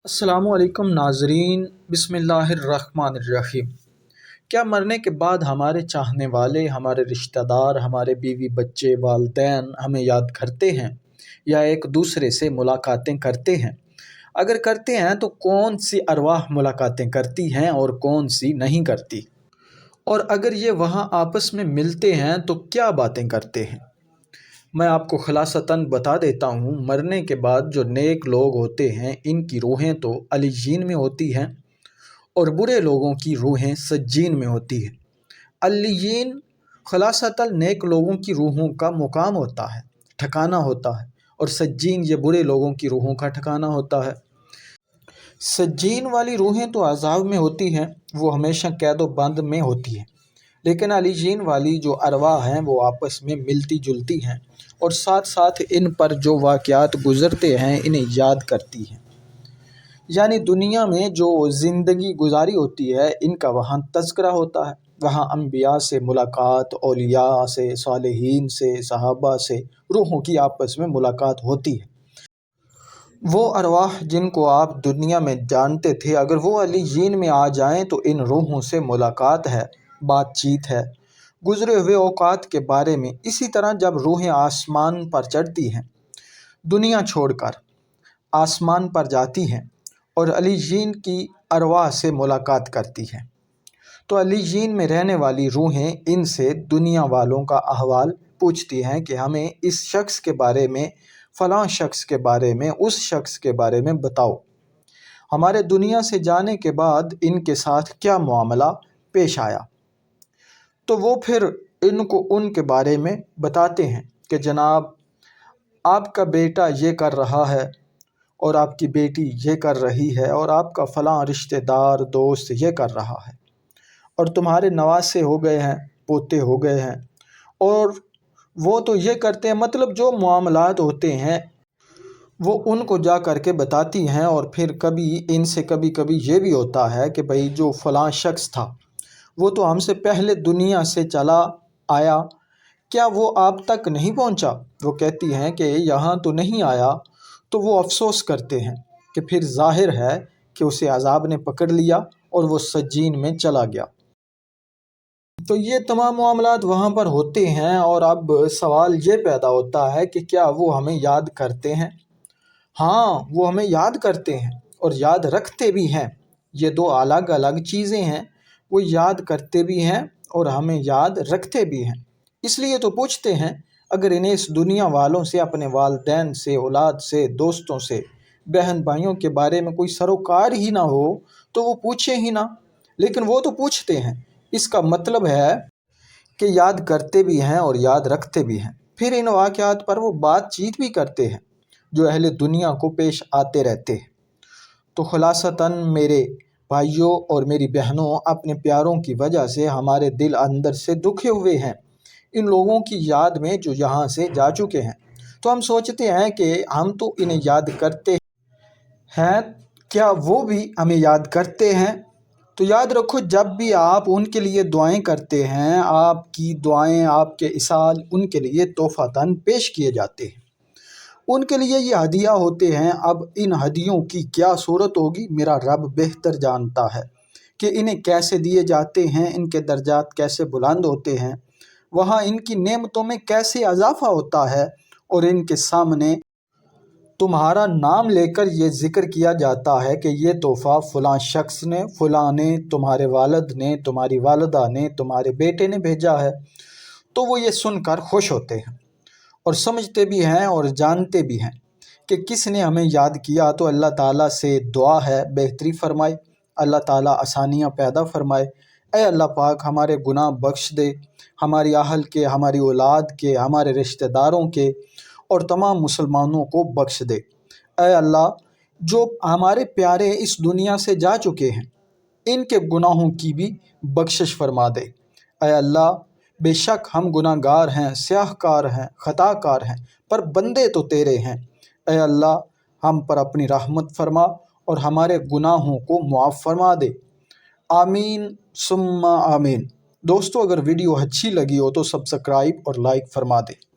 السلام علیکم ناظرین، بسم اللہ الرحمن الرحیم۔ کیا مرنے کے بعد ہمارے چاہنے والے، ہمارے رشتہ دار، ہمارے بیوی بچے، والدین ہمیں یاد کرتے ہیں یا ایک دوسرے سے ملاقاتیں کرتے ہیں؟ اگر کرتے ہیں تو کون سی ارواح ملاقاتیں کرتی ہیں اور کون سی نہیں کرتی؟ اور اگر یہ وہاں آپس میں ملتے ہیں تو کیا باتیں کرتے ہیں؟ میں آپ کو خلاصتاً بتا دیتا ہوں۔ مرنے کے بعد جو نیک لوگ ہوتے ہیں ان کی روحیں تو علیین میں ہوتی ہیں اور برے لوگوں کی روحیں سجین میں ہوتی ہیں۔ علیین خلاصتاً نیک لوگوں کی روحوں کا مقام ہوتا ہے، ٹھکانہ ہوتا ہے، اور سجین یہ برے لوگوں کی روحوں کا ٹھکانہ ہوتا ہے۔ سجین والی روحیں تو عذاب میں ہوتی ہیں، وہ ہمیشہ قید و بند میں ہوتی ہیں، لیکن علیین والی جو ارواح ہیں وہ آپس میں ملتی جلتی ہیں اور ساتھ ساتھ ان پر جو واقعات گزرتے ہیں انہیں یاد کرتی ہیں۔ یعنی دنیا میں جو زندگی گزاری ہوتی ہے ان کا وہاں تذکرہ ہوتا ہے، وہاں انبیاء سے ملاقات، اولیاء سے، صالحین سے، صحابہ سے روحوں کی آپس میں ملاقات ہوتی ہے۔ وہ ارواح جن کو آپ دنیا میں جانتے تھے اگر وہ علیین میں آ جائیں تو ان روحوں سے ملاقات ہے، بات چیت ہے گزرے ہوئے اوقات کے بارے میں۔ اسی طرح جب روحیں آسمان پر چڑھتی ہیں، دنیا چھوڑ کر آسمان پر جاتی ہیں اور علیین کی ارواح سے ملاقات کرتی ہیں، تو علیین میں رہنے والی روحیں ان سے دنیا والوں کا احوال پوچھتی ہیں کہ ہمیں اس شخص کے بارے میں، فلاں شخص کے بارے میں، اس شخص کے بارے میں بتاؤ، ہمارے دنیا سے جانے کے بعد ان کے ساتھ کیا معاملہ پیش آیا۔ تو وہ پھر ان کو ان کے بارے میں بتاتے ہیں کہ جناب آپ کا بیٹا یہ کر رہا ہے اور آپ کی بیٹی یہ کر رہی ہے اور آپ کا فلاں رشتہ دار دوست یہ کر رہا ہے اور تمہارے نواسے ہو گئے ہیں، پوتے ہو گئے ہیں اور وہ تو یہ کرتے ہیں۔ مطلب جو معاملات ہوتے ہیں وہ ان کو جا کر کے بتاتی ہیں۔ اور پھر کبھی ان سے کبھی یہ بھی ہوتا ہے کہ بھئی جو فلاں شخص تھا وہ تو ہم سے پہلے دنیا سے چلا آیا، کیا وہ آپ تک نہیں پہنچا؟ وہ کہتی ہیں کہ یہاں تو نہیں آیا، تو وہ افسوس کرتے ہیں کہ پھر ظاہر ہے کہ اسے عذاب نے پکڑ لیا اور وہ سجین میں چلا گیا۔ تو یہ تمام معاملات وہاں پر ہوتے ہیں اور اب سوال یہ پیدا ہوتا ہے کہ کیا وہ ہمیں یاد کرتے ہیں؟ ہاں، وہ ہمیں یاد کرتے ہیں اور یاد رکھتے بھی ہیں۔ یہ دو الگ الگ چیزیں ہیں، وہ یاد کرتے بھی ہیں اور ہمیں یاد رکھتے بھی ہیں۔ اس لیے تو پوچھتے ہیں، اگر انہیں اس دنیا والوں سے، اپنے والدین سے، اولاد سے، دوستوں سے، بہن بھائیوں کے بارے میں کوئی سروکار ہی نہ ہو تو وہ پوچھیں ہی نہ، لیکن وہ تو پوچھتے ہیں۔ اس کا مطلب ہے کہ یاد کرتے بھی ہیں اور یاد رکھتے بھی ہیں، پھر ان واقعات پر وہ بات چیت بھی کرتے ہیں جو اہل دنیا کو پیش آتے رہتے ہیں۔ تو خلاصتاً میرے بھائیوں اور میری بہنوں، اپنے پیاروں کی وجہ سے ہمارے دل اندر سے دکھے ہوئے ہیں ان لوگوں کی یاد میں جو یہاں سے جا چکے ہیں۔ تو ہم سوچتے ہیں کہ ہم تو انہیں یاد کرتے ہیں، کیا وہ بھی ہمیں یاد کرتے ہیں؟ تو یاد رکھو، جب بھی آپ ان کے لیے دعائیں کرتے ہیں، آپ کی دعائیں، آپ کے اصال ان کے لیے تحفتاً پیش کیے جاتے ہیں، ان کے لیے یہ ہدیہ ہوتے ہیں۔ اب ان ہدیوں کی کیا صورت ہوگی میرا رب بہتر جانتا ہے کہ انہیں کیسے دیے جاتے ہیں، ان کے درجات کیسے بلند ہوتے ہیں، وہاں ان کی نعمتوں میں کیسے اضافہ ہوتا ہے، اور ان کے سامنے تمہارا نام لے کر یہ ذکر کیا جاتا ہے کہ یہ تحفہ فلاں شخص نے، فلاں نے، تمہارے والد نے، تمہاری والدہ نے، تمہارے بیٹے نے بھیجا ہے، تو وہ یہ سن کر خوش ہوتے ہیں اور سمجھتے بھی ہیں اور جانتے بھی ہیں کہ کس نے ہمیں یاد کیا۔ تو اللہ تعالیٰ سے دعا ہے بہتری فرمائے، اللہ تعالیٰ آسانیاں پیدا فرمائے۔ اے اللہ پاک ہمارے گناہ بخش دے، ہماری اہل کے، ہماری اولاد کے، ہمارے رشتہ داروں کے اور تمام مسلمانوں کو بخش دے۔ اے اللہ جو ہمارے پیارے اس دنیا سے جا چکے ہیں ان کے گناہوں کی بھی بخشش فرما دے۔ اے اللہ بے شک ہم گناہ گار ہیں، سیاہ کار ہیں، خطا کار ہیں، پر بندے تو تیرے ہیں۔ اے اللہ ہم پر اپنی رحمت فرما اور ہمارے گناہوں کو معاف فرما دے۔ آمین ثم آمین۔ دوستو اگر ویڈیو اچھی لگی ہو تو سبسکرائب اور لائک فرما دے۔